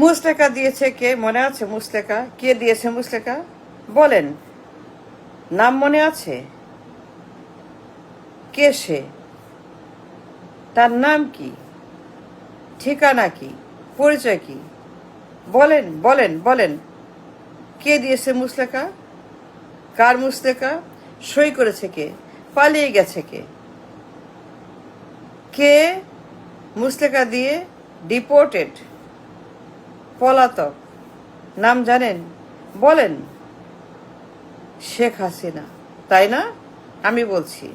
মুচলেকা দিয়েছে কে? মনে আছে মুচলেকা? কে দিয়েছে মুচলেকা? বলেন, নাম মনে আছে? কে সে? তার নাম কি? ঠিকানা কি? পরিচয় কি? বলেন বলেন বলেন, কে দিয়েছে মুচলেকা? কার মুচলেকা? সই করেছে কে? পালিয়ে গেছে কে? কে মুচলেকা দিয়ে ডিপোর্টেড, পলাতক? নাম জানেন? বলেন। শেখ হাসিনা, তাই না? আমি বলছি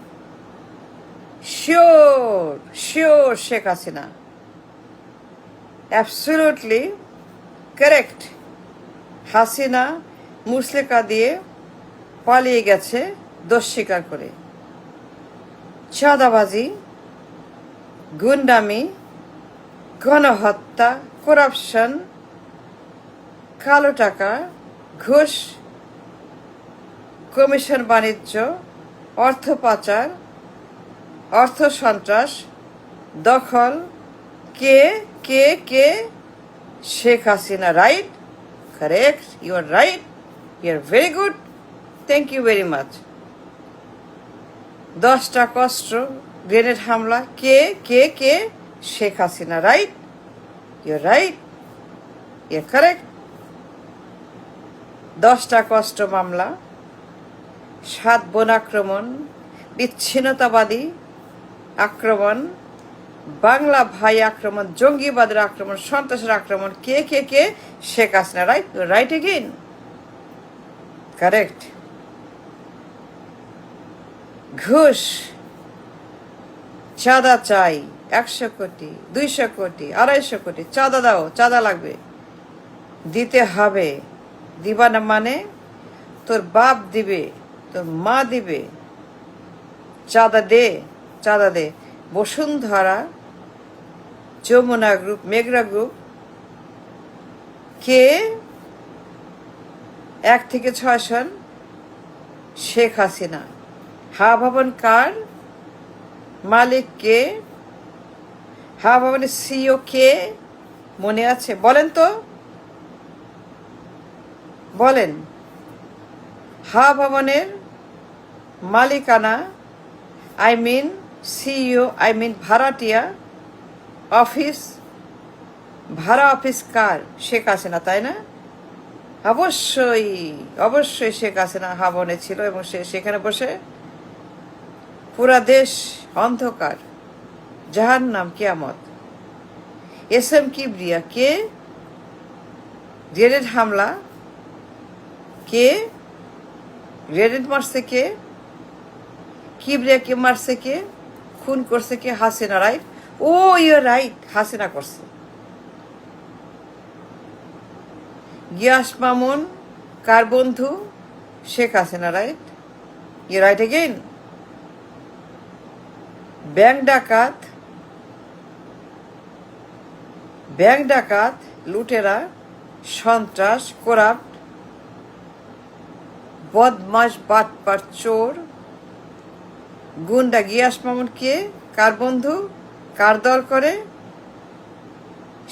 sure sure Sheikh Hasina, absolutely correct. Hasina মুচলেকা দিয়ে পালিয়ে গেছে দোষ স্বীকার করে। চাঁদাবাজি, গুন্ডামি, গণহত্যা, করাপশন, কালো টাকা, ঘুষ, কমিশন বাণিজ্য, অর্থ পাচার, অর্থ সন্ত্রাস, দখল, কে কে কে? Sheikh Hasina, right? Correct, you are right, you are very good, thank you very much. 10টা কষ্ট, গ্রেনেড হামলা, কে কে কে? Sheikh Hasina, right? You are right, you are correct. 10টা কষ্ট মামলা, 7 বোন আক্রমণ, বিচ্ছিন্নতাবাদী আক্রমণ, বাংলা ভাই আক্রমণ, জঙ্গিবাদের আক্রমণ, সন্ত্রাসের আক্রমণ, কে কে কে? Sheikh Hasina, right? Right again, correct. ঘুষ, চাঁদা চাই, 100 কোটি, 200 কোটি, 250 কোটি, চাঁদা দাও, চাঁদা লাগবে, দিতে হবে। দিবা না মানে তোর বাপ দিবে, তোর মা দিবে, চাঁদা দে, চাঁদা দে। বসুন্ধরা, যমুনা গ্রুপ, মেঘরা গ্রুপ, কে? 1 থেকে 6 সন, শেখ হাসিনা। হা ভবন কার মালিক? কে? হা ভবনের সিইও কে? মনে আছে? বলেন তো, বলেন। হা ভবনের মালিকানা, I mean CEO, I mean ভাড়াটিয়া অফিস, ভাড়া অফিস কার? শেখ হাসিনা, তাই না? অবশ্যই অবশ্যই শেখ হাসিনা হা ভবনে ছিল এবং সে সেখানে বসে পুরা দেশ অন্ধকার, জাহান্নাম, কিয়ামত। এস এম কিবরিয়া, কে? গ্রেনেড হামলা, কে? গ্রেনেড মারছে কে? কিবরিয়াকে মারছে কে? খুন করছে কে? Hasina, right? Oh you right, Hasina করছে। গিয়াস মামুন কার বন্ধু? Sheikh Hasina, right? You right again. Bank ডাকাত, ব্যাংক ডাকাত, লুটেরা, সন্ত্রাস, করাপ্ট, বদমাস, বাটপার, চোর, গুন্ডা গিয়াস মামুন কে? কার বন্ধু? কার দল করে?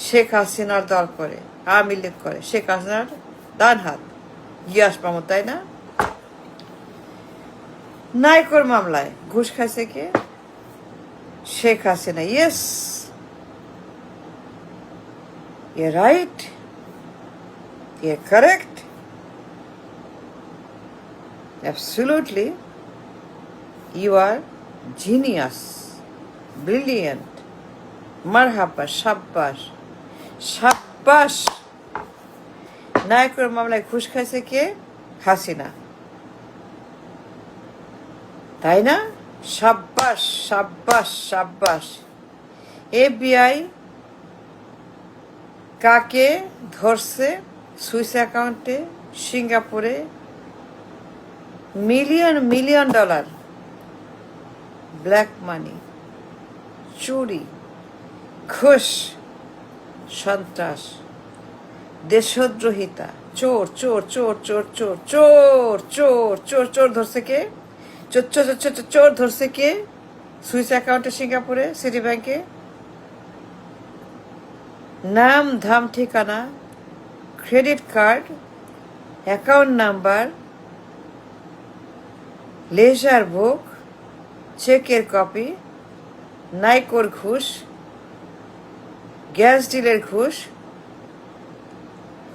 শেখ হাসিনার দল করে, আওয়ামী লীগ করে, শেখ হাসিনার ডান হাত গিয়াস মামুন, তাই না? নাইকোর মামলায় ঘুষ খাইছে কে? Sheikh Hasina, yes, you right, you correct, absolutely, you are genius, brilliant, মারহাবা, সাব্বাস সাব্বাস। নায়কের মামলায় ঘুষ খাইছে কে? হাসিনা, তাই না? সাব্বাস সাব্বাস সাব্বাস। এফবিআই কাকে ধরছে? সুইস অ্যাকাউন্টে সিঙ্গাপুরে million million dollar black money, চুরি, ঘুষ, সন্ত্রাস, দেশদ্রোহিতা, চোর চোর চোর চোর চোর চোর চোর চোর চোর ধরছে কে? চোর চোর চোর চোর ধরছে কে? সুইস অ্যাকাউন্টে সিঙ্গাপুরে সিটি ব্যাংকে নাম, ধাম, ঠিকানা, credit card, account number, ledger book, চেকের কপি, নাইকোর ঘুষ, গ্যাস ডিলের ঘুষ,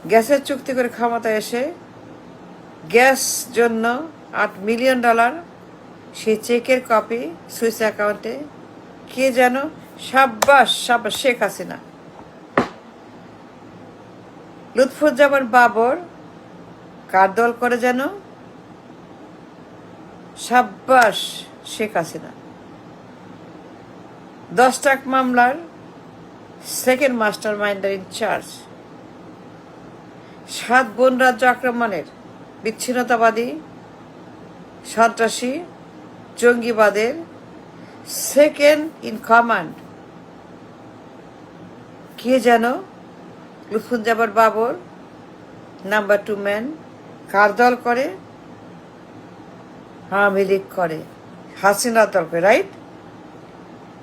গ্যাসের চুক্তি করে ক্ষমতায় এসে গ্যাস জন্য $8 মিলিয়ন, সেই চেকের কপি সুইস অ্যাকাউন্টে। কে যেন? সাব্বাস সাব্বাস, শেখ হাসিনা। লুৎফুজ্জামান বাবর কার দল করে যেন? সাব্বাস, শেখ হাসিনা। 10 টাক মামলার সেকেন্ড মাস্টার মাইন্ডার ইনচার্জ। 7 বোন রাজ্য আক্রমণের বিচ্ছিন্নতাবাদী, সন্ত্রাসী, জঙ্গিবাদের সেকেন্ড ইন কমান্ড কে যেন? Lutfuzzaman Babar, number 2 man. কার দল করে? আওয়ামী লীগ করে, হাসিনার দল করে, রাইট?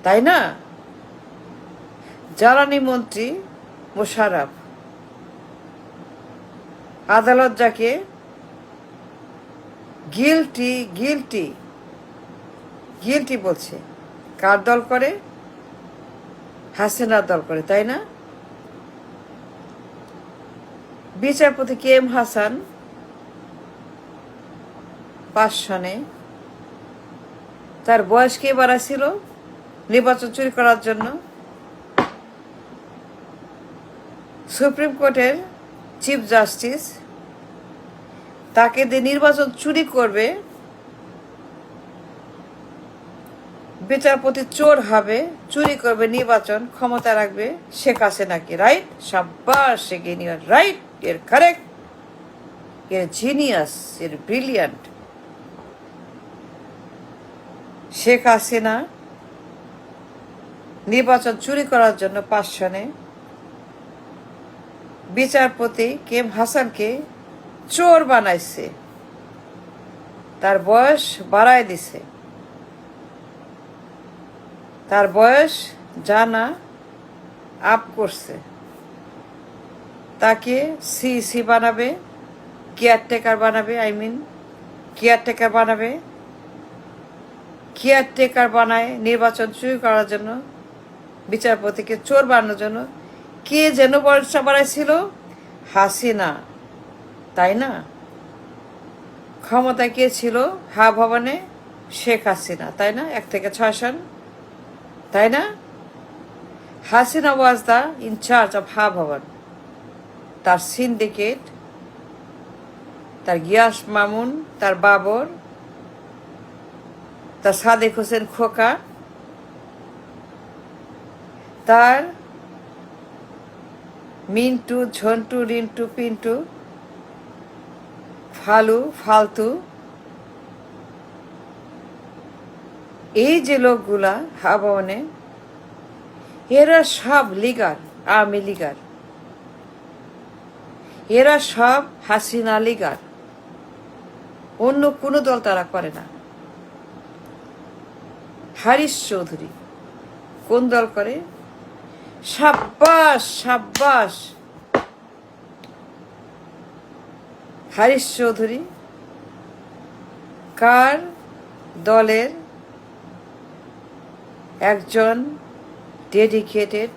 তাই না? জ্বালানি মন্ত্রী মোশাররফ, আদালত যাকে গিলটি গিলটি গিলটি বলছে, কার দল করে? হাসিনার দল করে, তাই না? বিচারপতি কে এম হাসান 5 সনে, তার বয়স কে বাড়াইছিল নির্বাচন চুরি করার জন্য? সুপ্রিম কোর্টের চিফ জাস্টিস, তাকে দিয়ে নির্বাচন চুরি করবে, বিচারপতি চোর হবে, চুরি করবে, নির্বাচন ক্ষমতা রাখবে শেখ হাসিনাকে, রাইট? সাব্বাস, শেখ হাসিনা, রাইট, এর কারেক্ট, এর জিনিয়াস, এর ব্রিলিয়ান্ট। শেখ হাসিনা নির্বাচন চুরি করার জন্য 5 সনে বিচারপতি কে এম হাসানকে চোর বানাইছে, তার বয়স বাড়ায় দিছে, তার বয়স জানা আপ করছে, তাকে সিইসি বানাবে, কেয়ারটেকার বানাবে, কেয়ারটেকার বানাবে। কেয়ারটেকার বানায় নির্বাচন চুরি করার জন্য, বিচারপতিকে চোর বানানোর জন্য কে যেন বয়সটা বাড়াইছিল? হাসিনা, তাই না? ক্ষমতায় কে ছিল হা ভবনে? শেখ হাসিনা, তাই না? 1 থেকে 6 সন, তাই না? Hasina was the incharge of হা ভবন। তার সিন্ডিকেট, তার গিয়াস মামুন, তার বাবর, তার সাদেক হোসেন খোকা, তার মিন্টু, ঝন্টু, রিন্টু, পিন্টু, ফালতু, এই যে লোকগুলা হা ভবনে, এরা সব লিগার, আওয়ামী লিগার, এরা সব হাসিনা লিগার, অন্য কোনো দল তারা করে না। হারিস চৌধুরী কোন দল করে? সাব্বাস সাব্বাস, হারিস চৌধুরী কার দলের একজন ডেডিকেটেড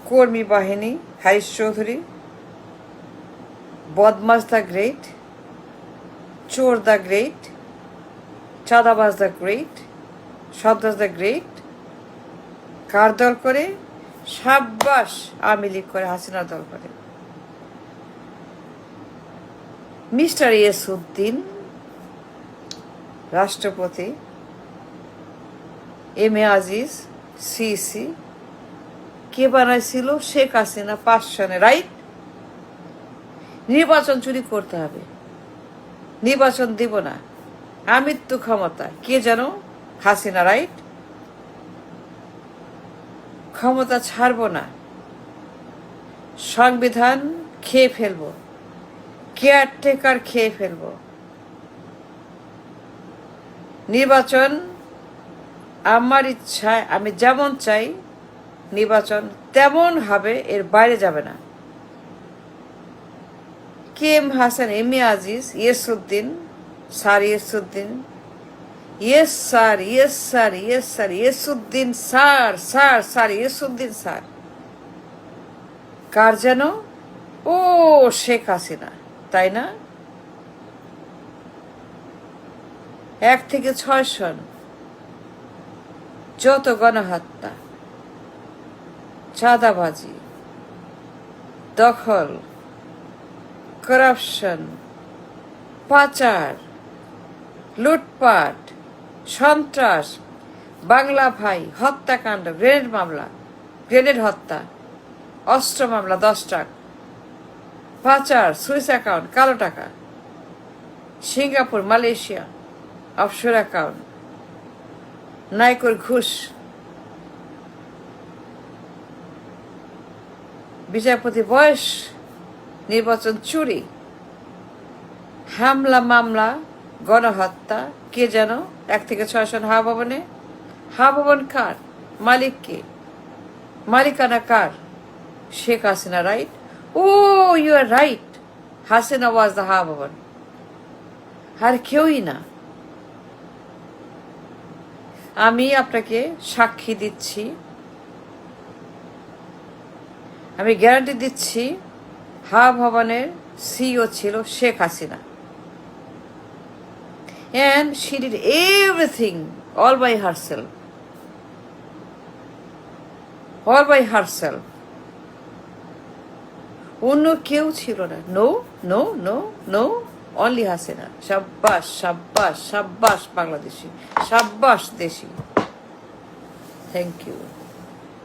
কর্মী বাহিনী? হারিস চৌধুরী। বদমাস দ্য গ্রেট, চোর দ্য গ্রেট, চাঁদাবাজ দ্য গ্রেট, সন্ত্রাস দ্য গ্রেট। কার দল করে? সাব্বাস, আওয়ামী লীগ করে, হাসিনার দল করে। মিস্টার ইয়াসউদ্দিন রাষ্ট্রপতি, এম এ আজিজ সিইসি, কে বানাইছিল? শেখ হাসিনা 5 সনে, রাইট? নির্বাচন চুরি করতে হবে, নির্বাচন দিব না, আমৃত্যু ক্ষমতা, কে যেন? হাসিনা, রাইট? ক্ষমতা ছাড়বো না, সংবিধান খেয়ে ফেলবো, কেয়ারটেকার খেয়ে ফেলবো, নির্বাচন আমার ইচ্ছায় আমি যেমন চাই নির্বাচন তেমন হবে, এর বাইরে যাবে না। K M Hasan, M A Aziz, Yesuddin, sir Yesuddin, yes sir, yes sir, yes sir, Yesuddin sir, sir, sir, Yesuddin sir. কার যেন? ও শেখ হাসিনা, তাই না? 1 থেকে 6 সন যত গণহত্যা, চাঁদাবাজি, দখল, করাপশন, পাচার, লুটপাট, সন্ত্রাস, বাংলা ভাই, হত্যাকাণ্ড, গ্রেনেড মামলা, গ্রেনেড হত্যা, অস্ত্র মামলা 10 ট্রাক, পাচার, সুইস অ্যাকাউন্ট, কালো টাকা, সিঙ্গাপুর, মালয়েশিয়া, অফশোর অ্যাকাউন্ট, নাইকোর ঘুষ, বিচারপতি বয়স, নির্বাচন চুরি, হামলা মামলা, গণহত্যা, কে যেন 1 থেকে 6 সন হাওয়া ভবনে। হাওয়া ভবন কার? মালিক কে? মালিকানা কার? Sheikh Hasina, right? Oh you are right, Hasina was the Hawa Bhaban, আর কেউই না। আমি আপনাকে সাক্ষী দিচ্ছি, আমি গ্যারান্টি দিচ্ছি, হাওয়া ভবনের সিইও ছিল Sheikh Hasina. And she did everything all by herself. All by herself. অন্য কেউ ছিল না। No, no, no, no. Only Hasina. সাব্বাস, সাব্বাস, সাব্বাস বাংলাদেশি, সাব্বাস দেশি। Thank you.